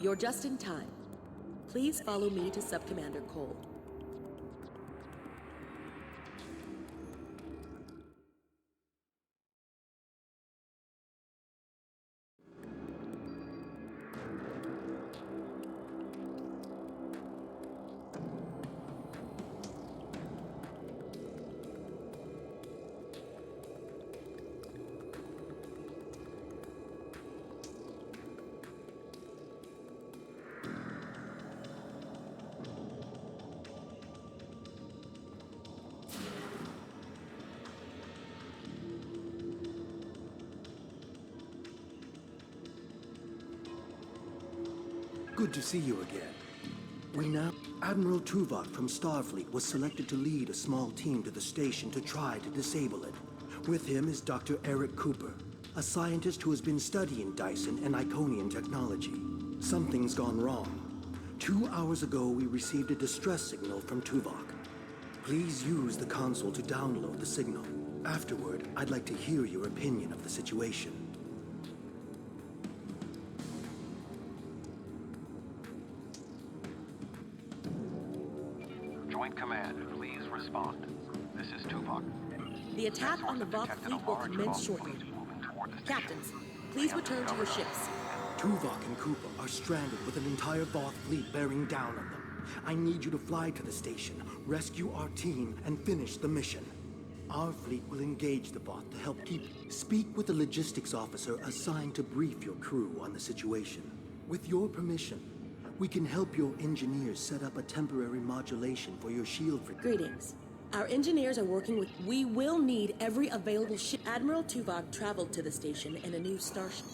You're just in time. Please follow me to Sub-Commander Cole. Good to see you again. Admiral Tuvok from Starfleet was selected to lead a small team to the station to try to disable it. With him is Dr. Eric Cooper, a scientist who has been studying Dyson and Iconian technology. Something's gone wrong. 2 hours ago, we received a distress signal from Tuvok. Please use the console to download the signal. Afterward, I'd like to hear your opinion of the situation. Joint Command, please respond. This is Tuvok. The attack on the Voth fleet will commence shortly. Captains, please return to your ships. Tuvok and Cooper are stranded with an entire Voth fleet bearing down on them. I need you to fly to the station, rescue our team, and finish the mission. Our fleet will engage the Voth to help keep... Speak with the logistics officer assigned to brief your crew on the situation. With your permission, we can help your engineers set up a temporary modulation for your shield Greetings. Our engineers are working with... We will need every available ship. Admiral Tuvok traveled to the station in a new starship.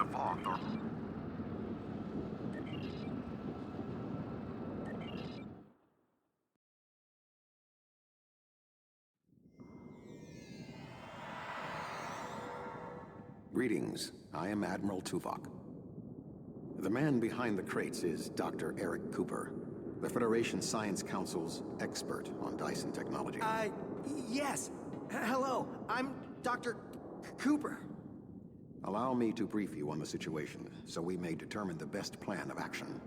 the Voth or... Greetings. I am Admiral Tuvok. The man behind the crates is Dr. Eric Cooper, the Federation Science Council's expert on Dyson technology. Yes. Hello, I'm Dr. Cooper. Allow me to brief you on the situation, so we may determine the best plan of action.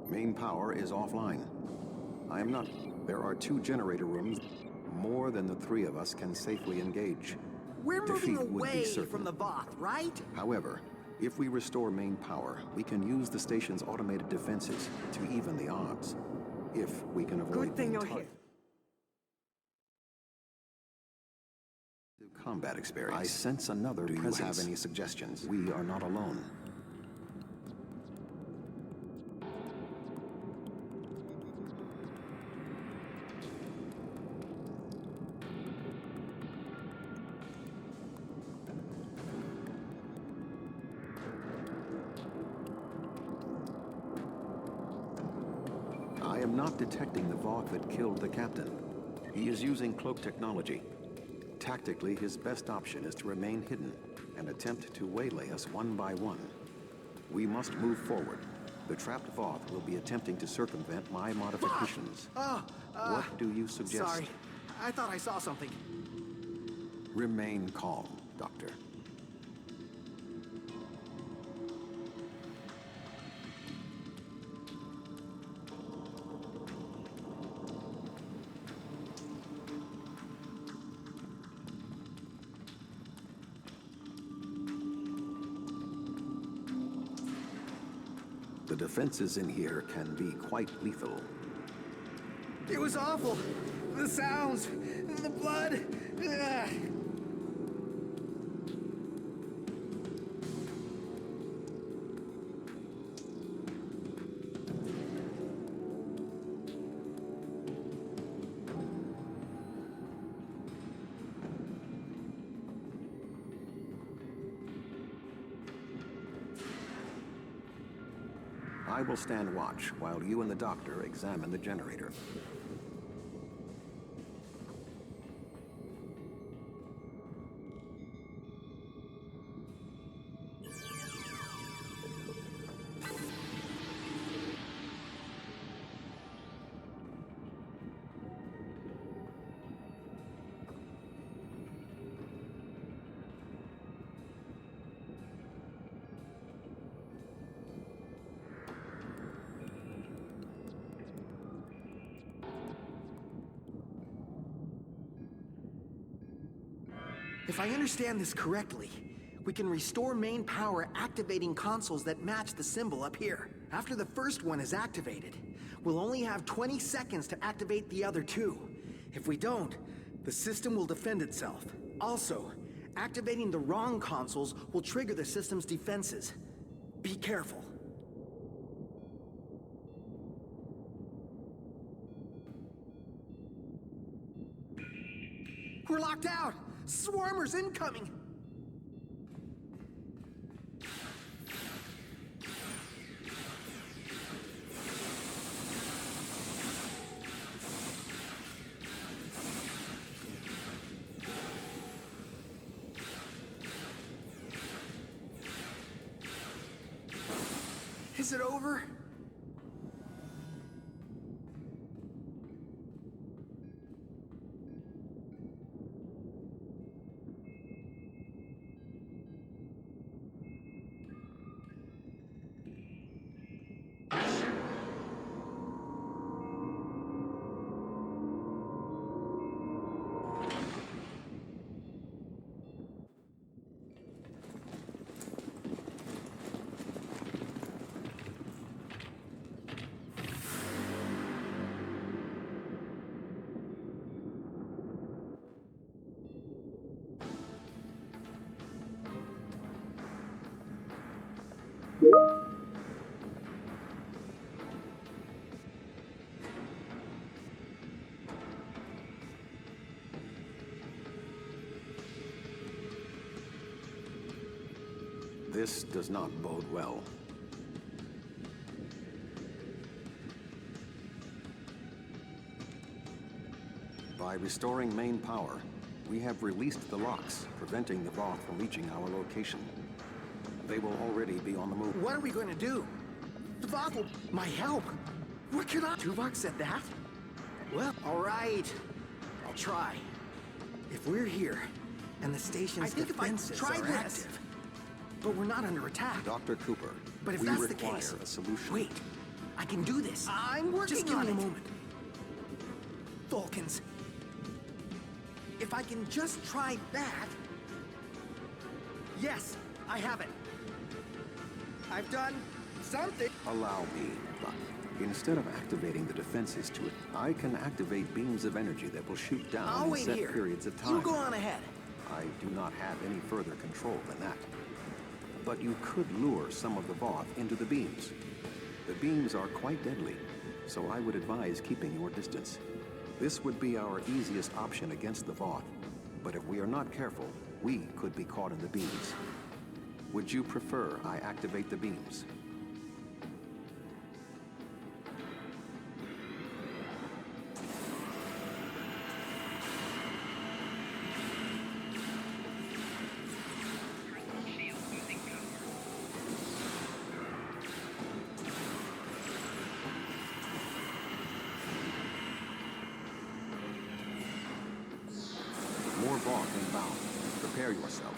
Main power is offline. I am not... There are 2 generator rooms. More than the 3 of us can safely engage. We're moving Defeat would be away certain. from the Voth, right? However, if we restore main power, we can use the station's automated defenses to even the odds. If we can avoid Good thing being you're here. Combat experience. I sense another presence. Do you have any suggestions? We are not alone. I am not detecting the Voth that killed the captain. He is using cloak technology. Tactically, his best option is to remain hidden and attempt to waylay us one by one. We must move forward. The trapped Voth will be attempting to circumvent my modifications. What do you suggest? Sorry, I thought I saw something. Remain calm, Doctor. The defenses in here can be quite lethal. It was awful. The sounds, the blood. Ugh. I will stand watch while you and the doctor examine the generator. If I understand this correctly, we can restore main power activating consoles that match the symbol up here. After the first one is activated, we'll only have 20 seconds to activate the other 2. If we don't, the system will defend itself. Also, activating the wrong consoles will trigger the system's defenses. Be careful. We're locked out! Swarmers incoming! Is it over? This does not bode well. By restoring main power, we have released the locks, preventing the Voth from reaching our location. They will already be on the move. What are we going to do? The Voth will... My help? What can I... Tuvok said that? Well, all right. I'll try. If we're here, and the station's defenses are active, but we're not under attack. Dr. Cooper, But if we that's the require case, a solution. wait. I can do this. I'm working Just give me a moment. Vulcans. If I can just try that... Yes, I have it. I've done something. Allow me, but instead of activating the defenses to it, I can activate beams of energy that will shoot down I'll in wait set here. periods of time. You go on ahead. I do not have any further control than that. But you could lure some of the Voth into the beams. The beams are quite deadly, so I would advise keeping your distance. This would be our easiest option against the Voth, but if we are not careful, we could be caught in the beams. Would you prefer I activate the beams? More Voth inbound. Prepare yourself.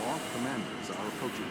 Voth commanders are approaching.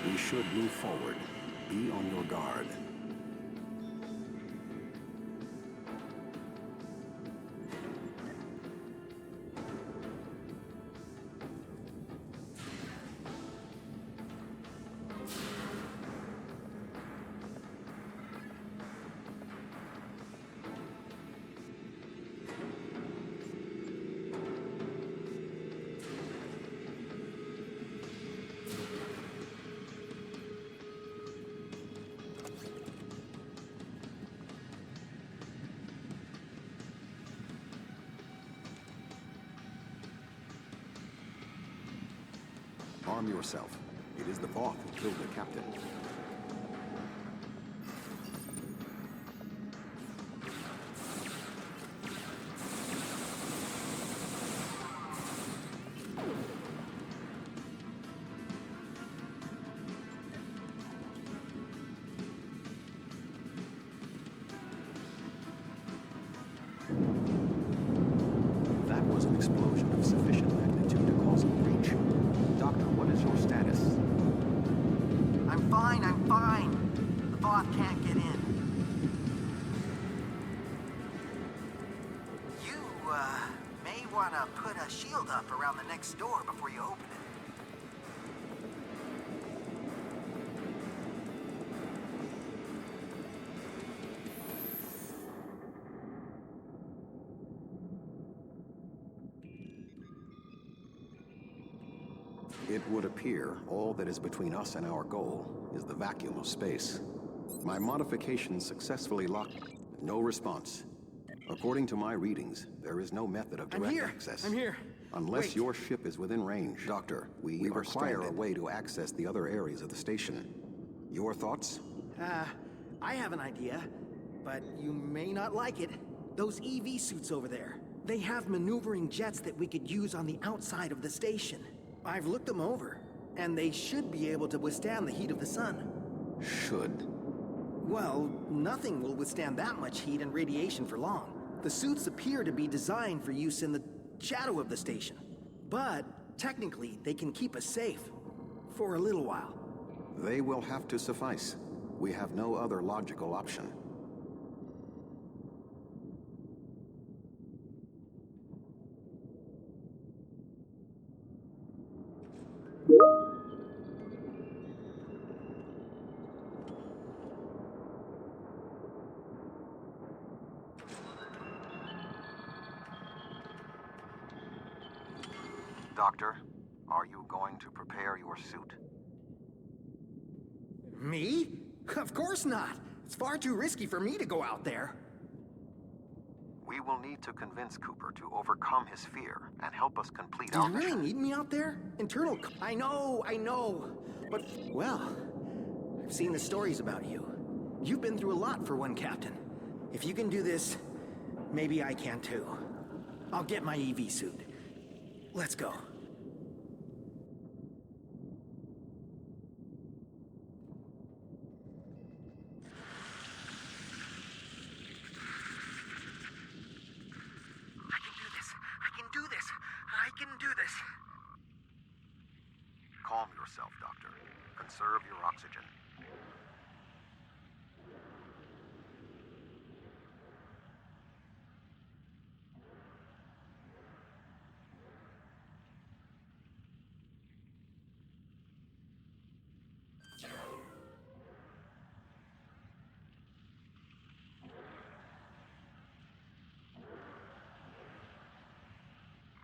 We should move forward. Be on your guard. Arm yourself. It is the Voth who killed the captain. That was an explosion of sufficient magnitude to cause a breach. Doctor, what is your status? I'm fine. The Voth can't get in. You, may want to put a shield up around the next door before you open it. It would appear all that is between us and our goal is the vacuum of space. My modifications successfully locked. No response. According to my readings, there is no method of direct access. I'm here. Unless Wait. your ship is within range. Doctor, we require a way to access the other areas of the station. Your thoughts? I have an idea, but you may not like it. Those EV suits over there. They have maneuvering jets that we could use on the outside of the station. I've looked them over, and they should be able to withstand the heat of the sun. Should. Well, nothing will withstand that much heat and radiation for long. The suits appear to be designed for use in the shadow of the station. But, technically, they can keep us safe. For a little while. They will have to suffice. We have no other logical option. Doctor, are you going to prepare your suit? Me? Of course not. It's far too risky for me to go out there. We will need to convince Cooper to overcome his fear and help us complete Do our you really mission. need me out there? I know. But, well, I've seen the stories about you. You've been through a lot for one captain. If you can do this, maybe I can too. I'll get my EV suit. Let's go. I can do this. Calm yourself, Doctor. Conserve your oxygen.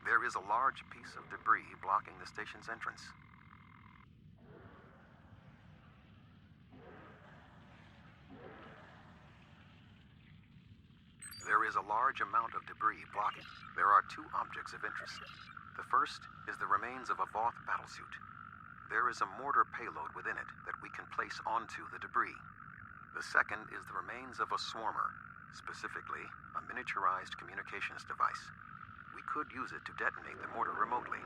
There is a large piece of debris blocking the station's entrance. There is a large amount of debris blocking. There are two objects of interest. The first is the remains of a Voth battlesuit. There is a mortar payload within it that we can place onto the debris. The second is the remains of a swarmer, specifically a miniaturized communications device. We could use it to detonate the mortar remotely.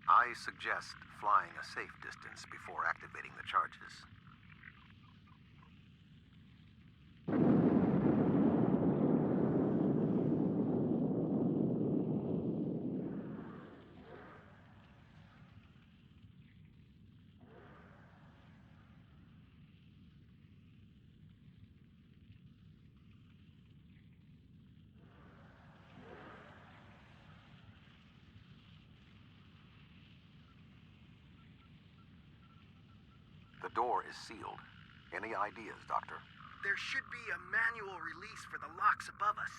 I suggest flying a safe distance before activating the charges. The door is sealed. Any ideas, Doctor? There should be a manual release for the locks above us.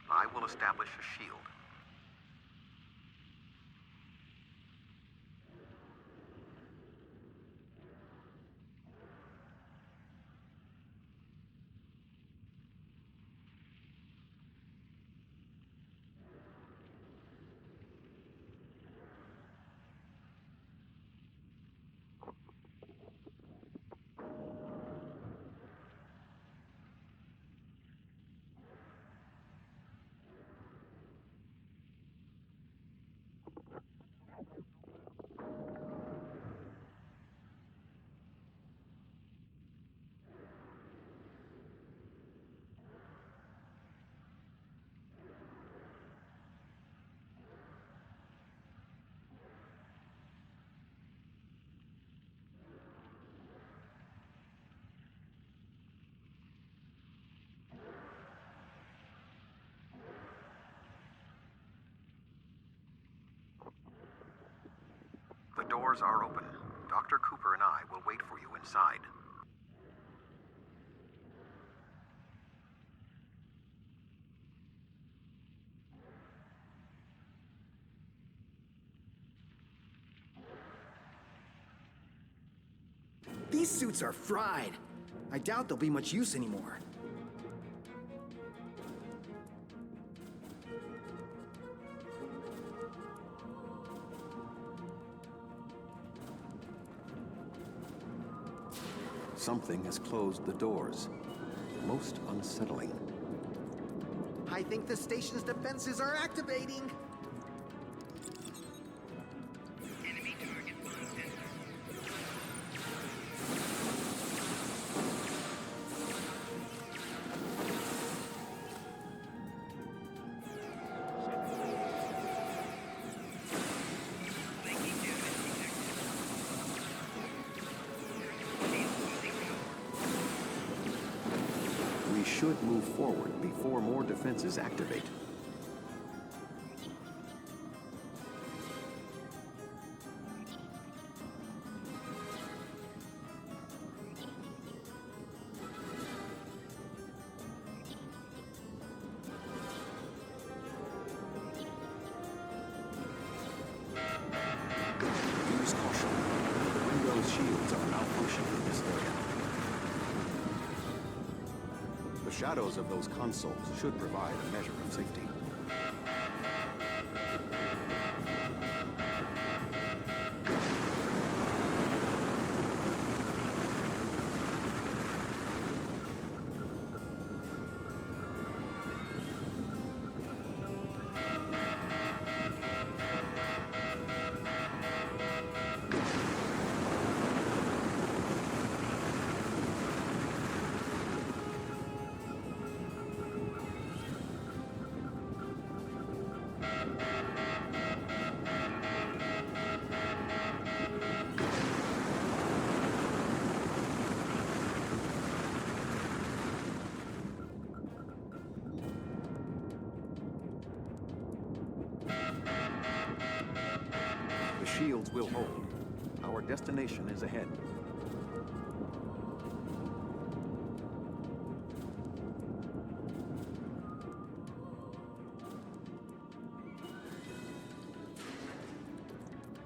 I will establish a shield. doors are open. Dr. Cooper and I will wait for you inside. These suits are fried. I doubt they'll be much use anymore. Something has closed the doors. Most unsettling. I think the station's defenses are activating. We should move forward before more defenses activate. Use caution. The Windows shields are malfunctioning in this area. The shadows of those consoles should provide a measure of safety. The shields will hold. Our destination is ahead.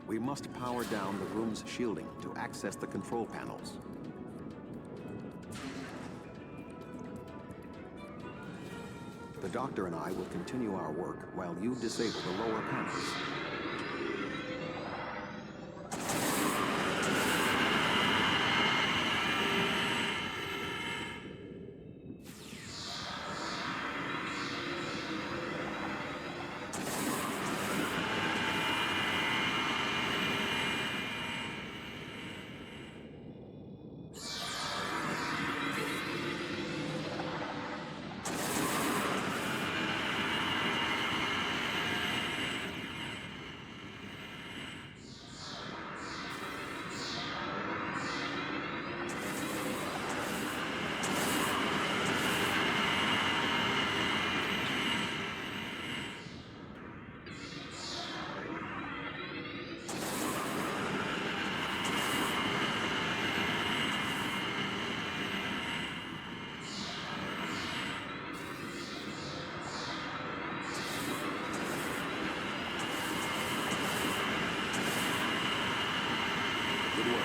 We must power down the room's shielding to access the control panels. The doctor and I will continue our work while you disable the lower panels. Good work.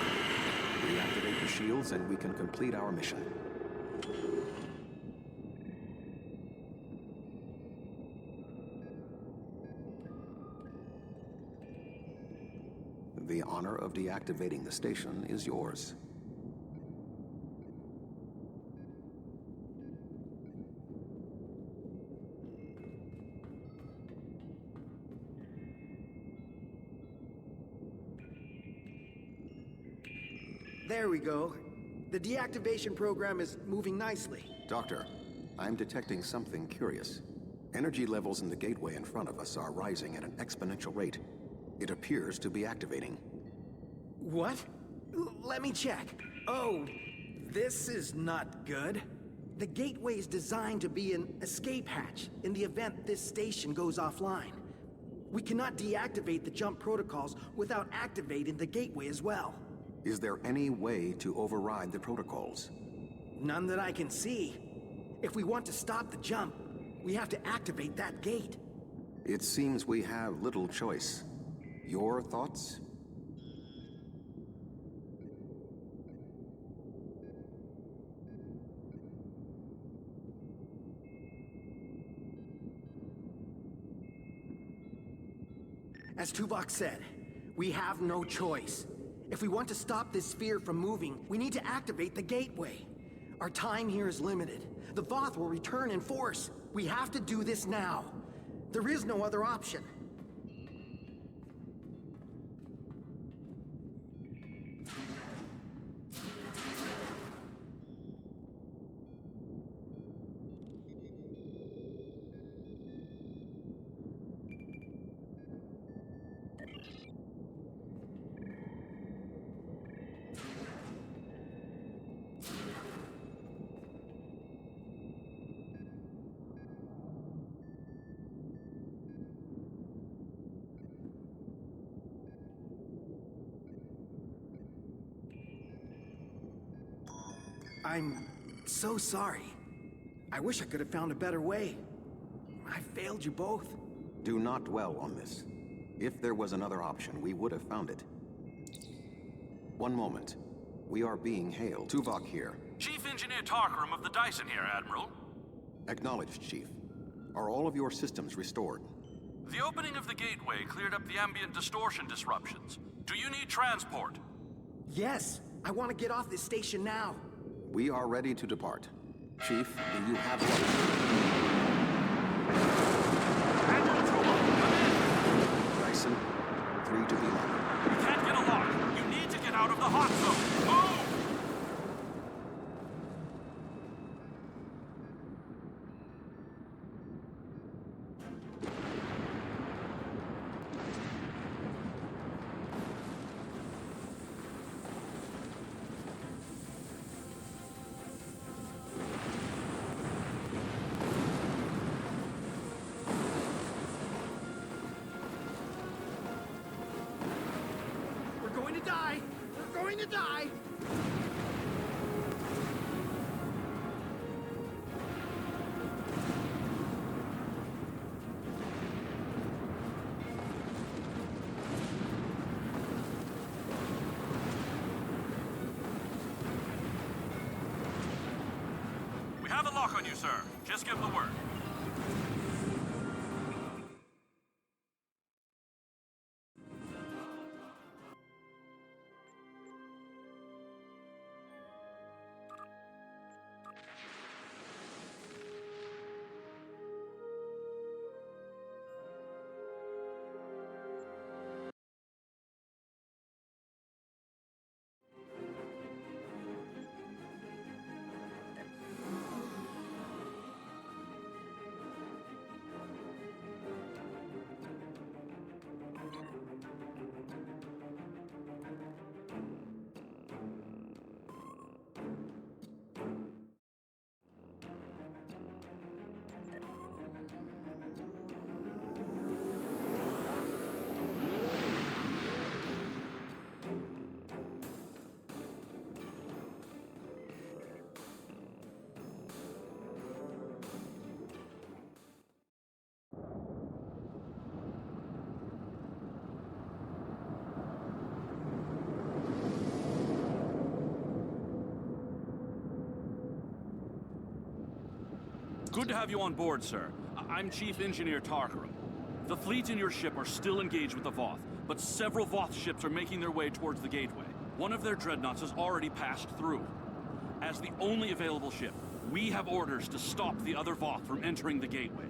Reactivate the shields and we can complete our mission. The honor of deactivating the station is yours. There we go. The deactivation program is moving nicely. Doctor, I'm detecting something curious. Energy levels in the gateway in front of us are rising at an exponential rate. It appears to be activating. What? Let me check. Oh, this is not good. The gateway is designed to be an escape hatch in the event this station goes offline. We cannot deactivate the jump protocols without activating the gateway as well. Is there any way to override the protocols? None that I can see. If we want to stop the jump, we have to activate that gate. It seems we have little choice. Your thoughts? As Tuvok said, we have no choice. If we want to stop this sphere from moving, we need to activate the gateway. Our time here is limited. The Voth will return in force. We have to do this now. There is no other option. I'm so sorry. I wish I could have found a better way. I failed you both. Do not dwell on this. If there was another option, we would have found it. One moment. We are being hailed. Tuvok here. Chief Engineer Tarkaram of the Dyson here, Admiral. Acknowledged, Chief. Are all of your systems restored? The opening of the gateway cleared up the ambient distortion disruptions. Do you need transport? Yes, I want to get off this station now. We are ready to depart. Chief, do you have luggage? Admiral Tuvok, come Dyson, 3 to be locked. in! You can't get a lock! You need to get out of the hot zone! Move! We're going to die! We're going to die! We have a lock on you, sir. Just give the word. Good to have you on board, sir. I'm Chief Engineer Tarkaram. The fleet and your ship are still engaged with the Voth, but several Voth ships are making their way towards the gateway. One of their dreadnoughts has already passed through. As the only available ship, we have orders to stop the other Voth from entering the gateway.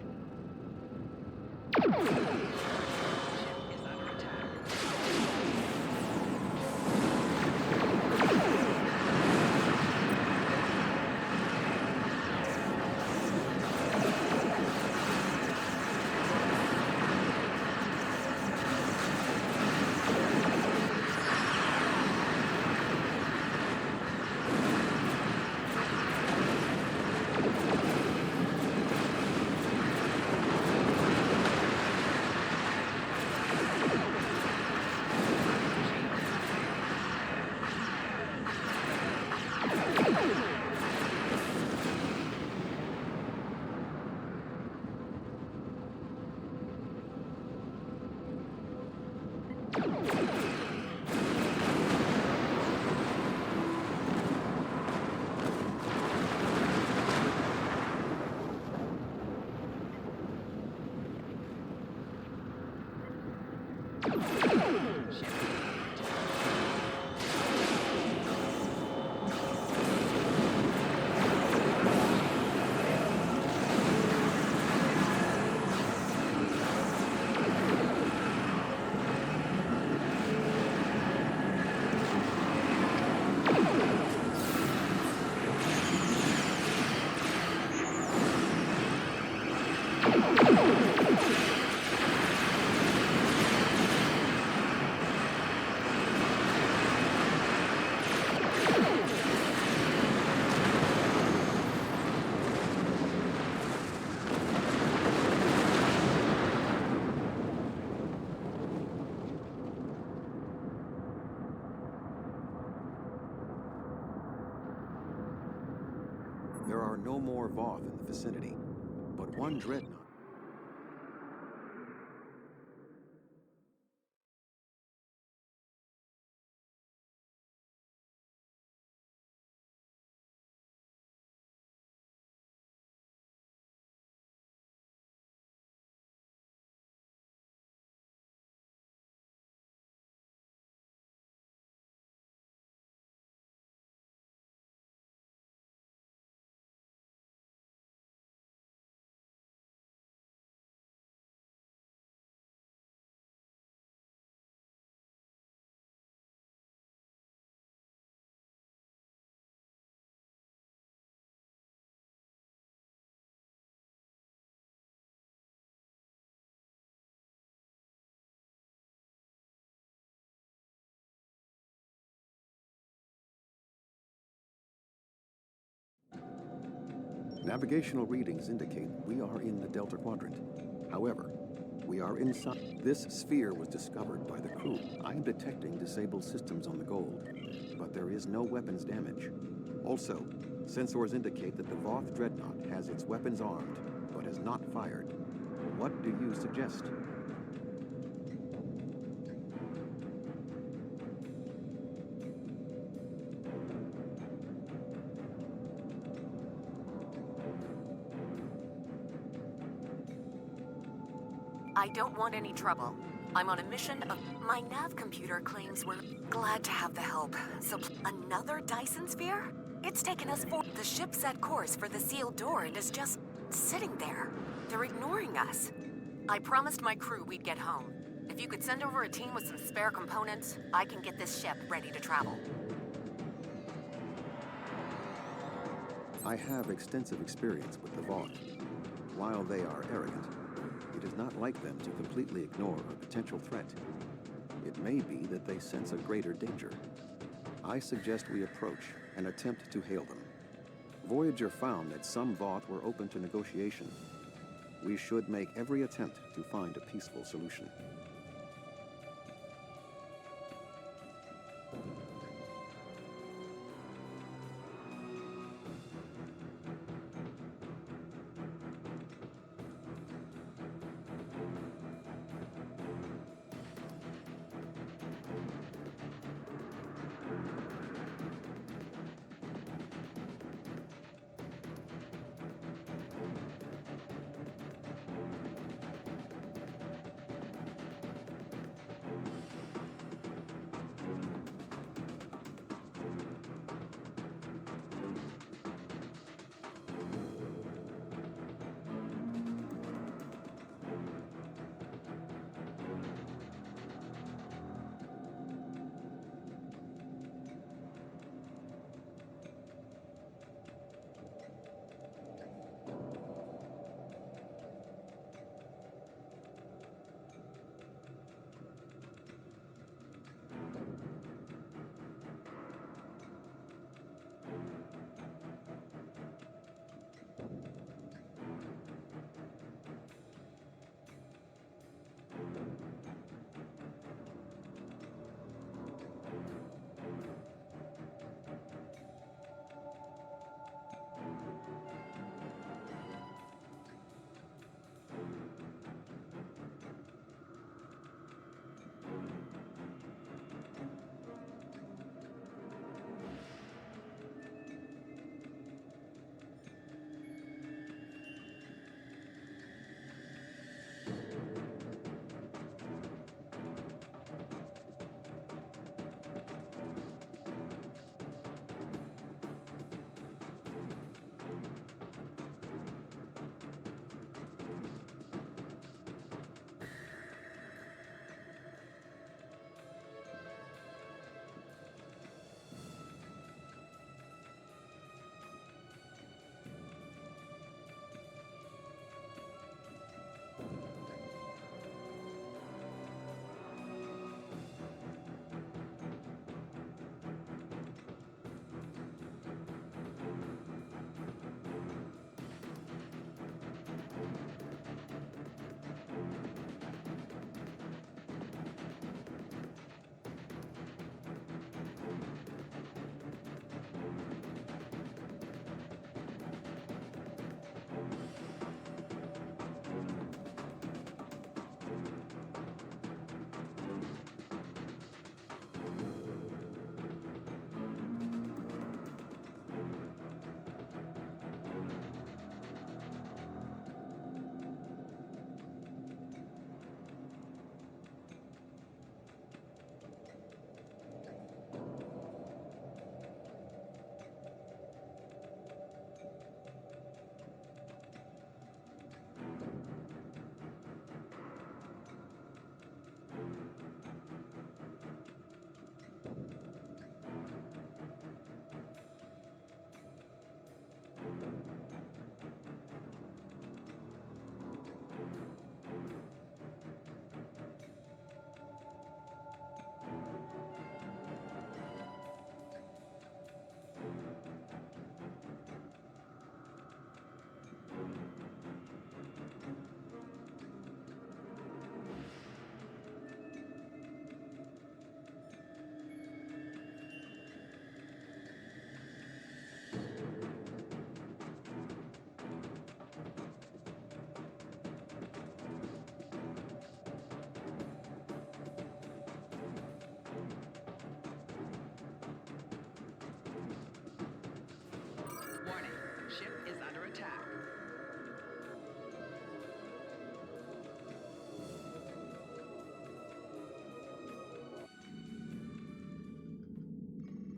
There are no more Voth in the vicinity, but one dreadnought. Navigational readings indicate we are in the Delta Quadrant. However, we are inside. This sphere was discovered by the crew. I am detecting disabled systems on the Gold, but there is no weapons damage. Also, sensors indicate that the Voth Dreadnought has its weapons armed, but has not fired. What do you suggest? I don't want any trouble. I'm on a mission of... My nav computer claims we're glad to have the help. So, another Dyson sphere? It's taken us The ship set course for the sealed door and is just sitting there. They're ignoring us. I promised my crew we'd get home. If you could send over a team with some spare components, I can get this ship ready to travel. I have extensive experience with the Voth. While they are arrogant, it is not like them to completely ignore a potential threat. It may be that they sense a greater danger. I suggest we approach and attempt to hail them. Voyager found that some Voth were open to negotiation. We should make every attempt to find a peaceful solution.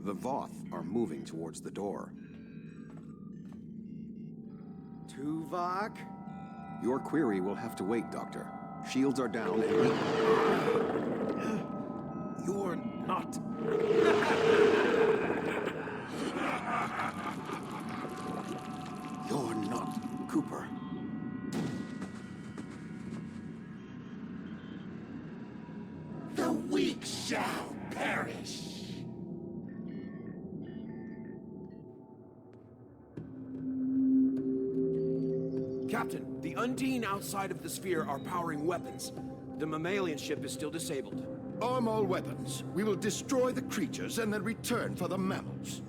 The Voth are moving towards the door. Tuvok? Your query will have to wait, Doctor. Shields are down and You're not... You're not Cooper. The weak shall perish. Captain, the Undine outside of the sphere are powering weapons. The mammalian ship is still disabled. Arm all weapons. We will destroy the creatures and then return for the mammals.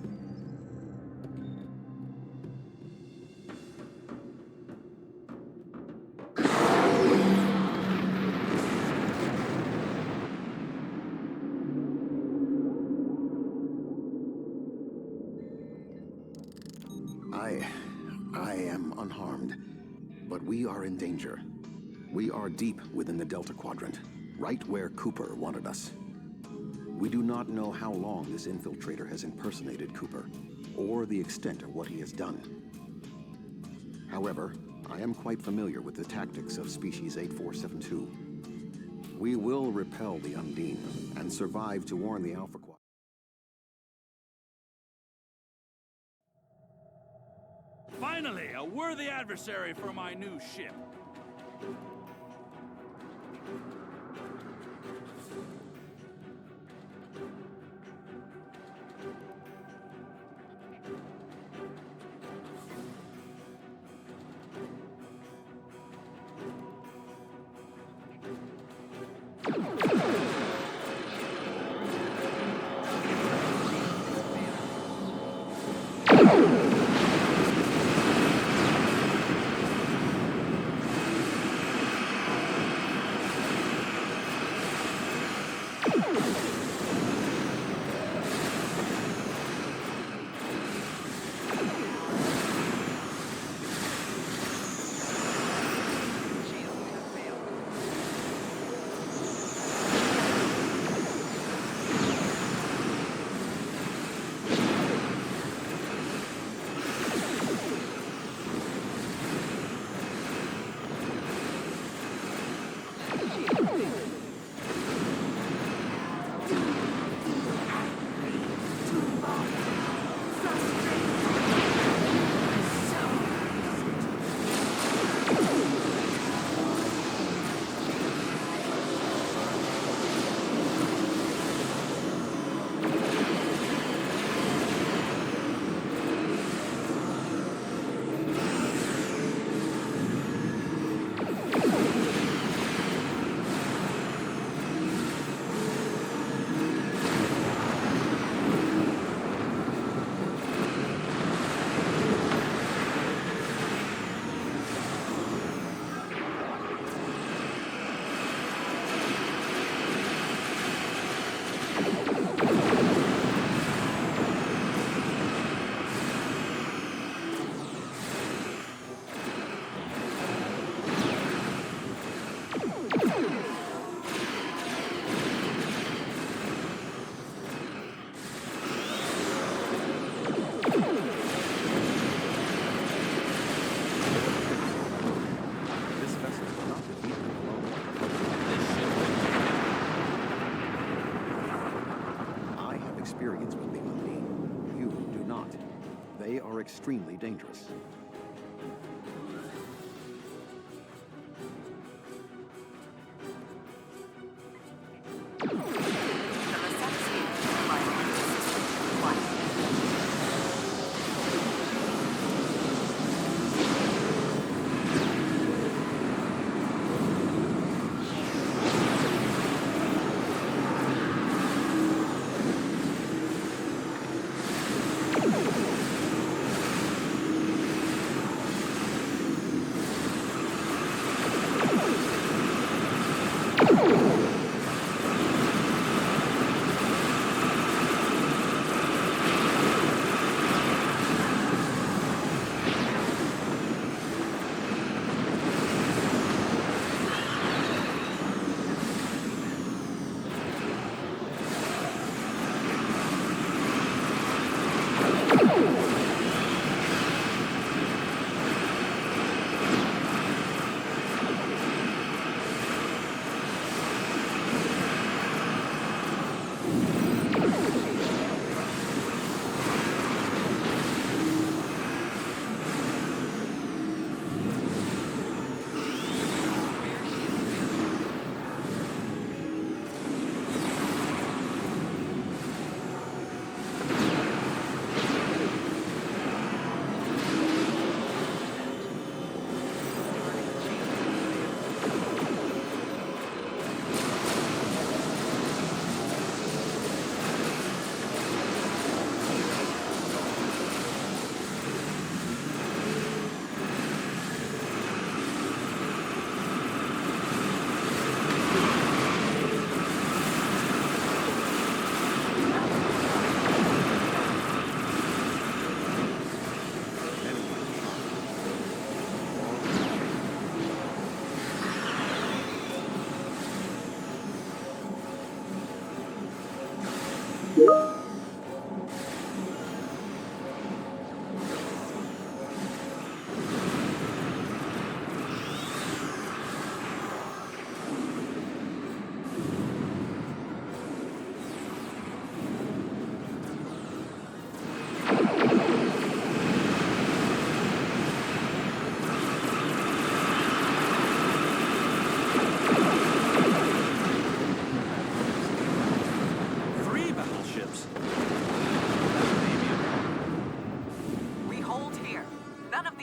I am unharmed, but we are in danger. We are deep within the Delta Quadrant, right where Cooper wanted us. We do not know how long this infiltrator has impersonated Cooper, or the extent of what he has done. However, I am quite familiar with the tactics of Species 8472. We will repel the Undine, and survive to warn the Alpha Quadrant. Finally, a worthy adversary for my new ship. Experience with the Undine. You do not. They are extremely dangerous.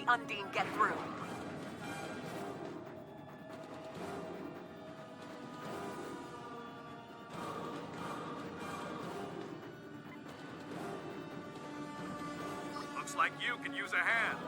Undine get through. Looks like you could use a hand.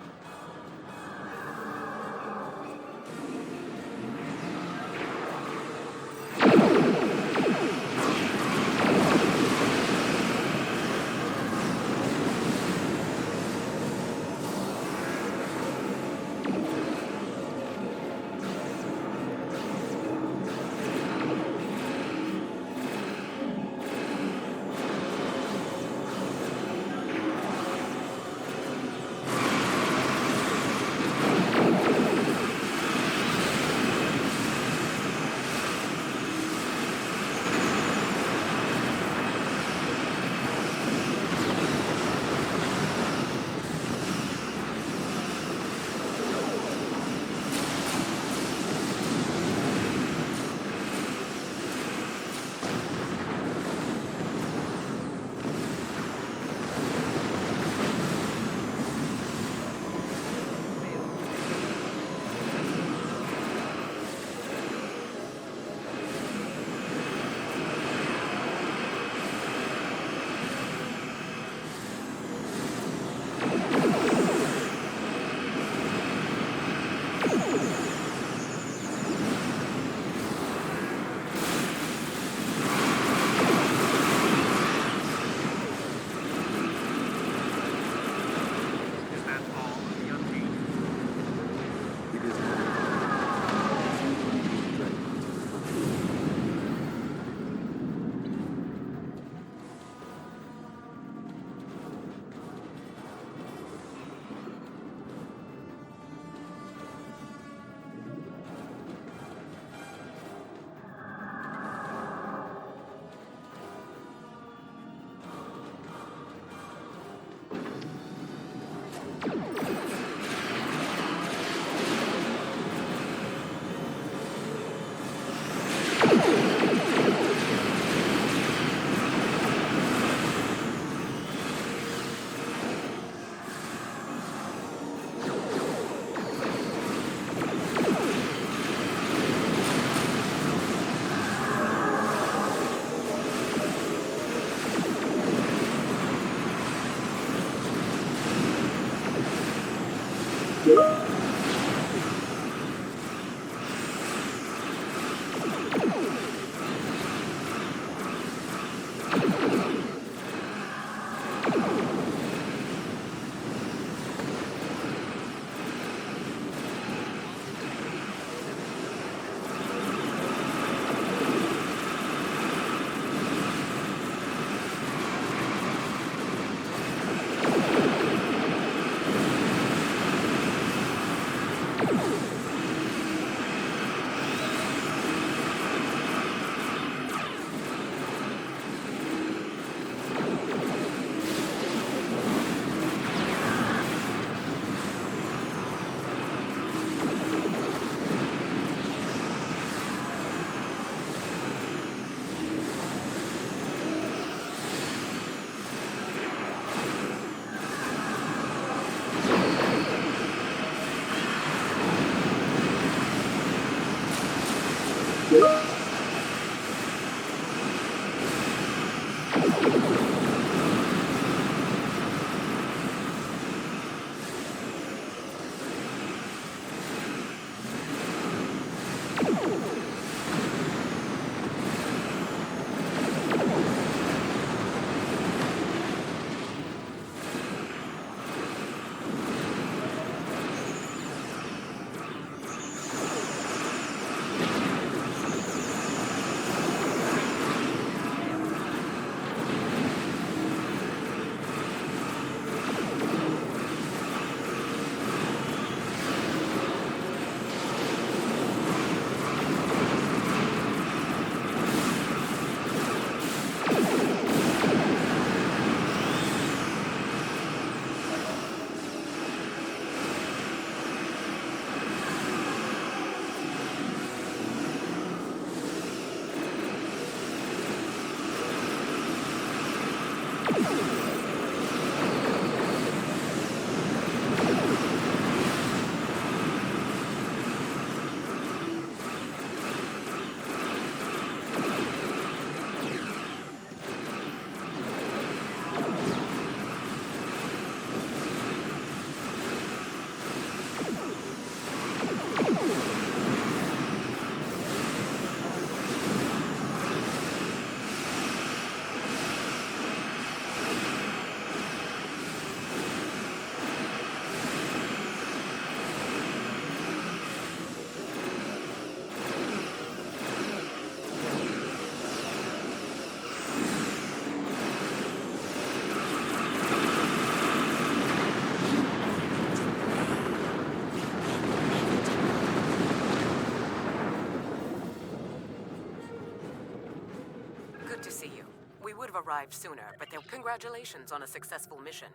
arrived sooner, but congratulations on a successful mission.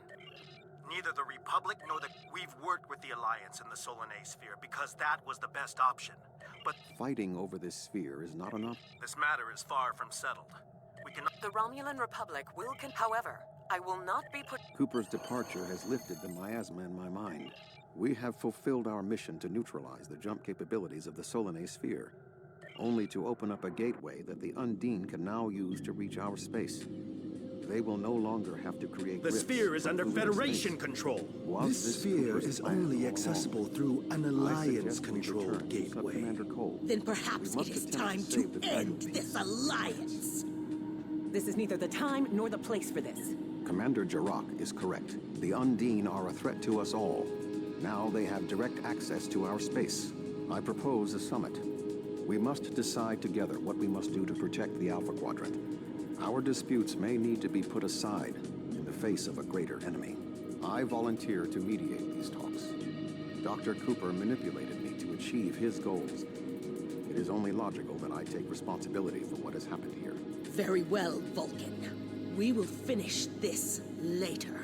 Neither the Republic nor we've worked with the Alliance in the Solanae sphere because that was the best option. But Fighting over this sphere is not enough. this matter is far from settled. We can. The Romulan Republic will however, I will not be put. Cooper's departure has lifted the miasma in my mind. We have fulfilled our mission to neutralize the jump capabilities of the Solanae sphere, only to open up a gateway that the Undine can now use to reach our space. They will no longer have to create The rifts sphere is from under Cooper's Federation space. control. Was This sphere Cooper's is plan only all accessible along? through an I suggest we Alliance-controlled return to gateway. Sub-Commander Cole. Then perhaps We must it is attempt time save to the end casualties. this alliance. This is neither the time nor the place for this. Commander Jirok is correct. The Undine are a threat to us all. Now they have direct access to our space. I propose a summit. We must decide together what we must do to protect the Alpha Quadrant. Our disputes may need to be put aside in the face of a greater enemy. I volunteer to mediate these talks. Dr. Cooper manipulated me to achieve his goals. It is only logical that I take responsibility for what has happened here. Very well, Vulcan. We will finish this later.